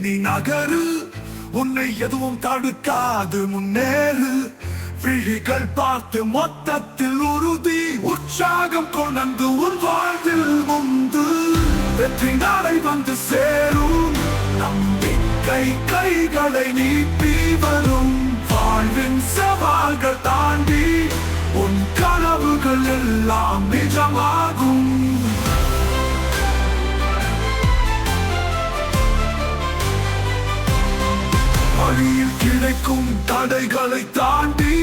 நீ நகரு, உன்னை எதுவும் தடுக்காது, முன்னேறு. விழிகள் பார்த்து மொத்தத்தில் உறுதி, உற்சாகம் கொண்டு உன் வாழ்வில் முந்து. வெற்றி நாளை வந்து சேரும், நம்பிக்கை கைகளை நீட்டி வரும். வாழ்வின் சவால்கள் தாண்டி உன் கனவுகள் எல்லாம் நிஜமாகும். வழியில் கிடைக்கும் தடைகளை தாண்டி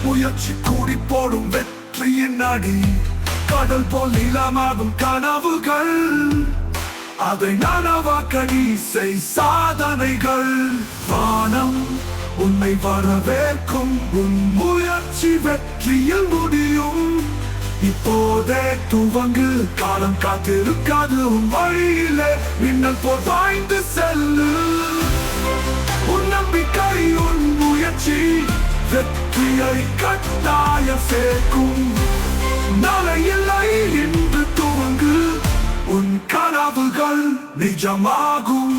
முயற்சி கூடி போடும் வெற்றியின் அடி. கடல் போல் நிலமாகும் கனவுகள், அதை நனவாக்க நீ செய் சாதனைகள். வானம் உன்னை வரவேற்கும், உன் முயற்சி வெற்றியில் முடியும். இப்போதே துவங்கு, காலம் காத்திருக்காது. உன் வழியிலே மின்னல் போல் பாய்ந்து செல்லு. உன் நம்பிக்கை உன் முயற்சி வெற்றியை கட்டாய சேர்க்கும். நாளை இல்லை, இன்று துவங்கு, உன் கனவுகள் நிஜமாகும்.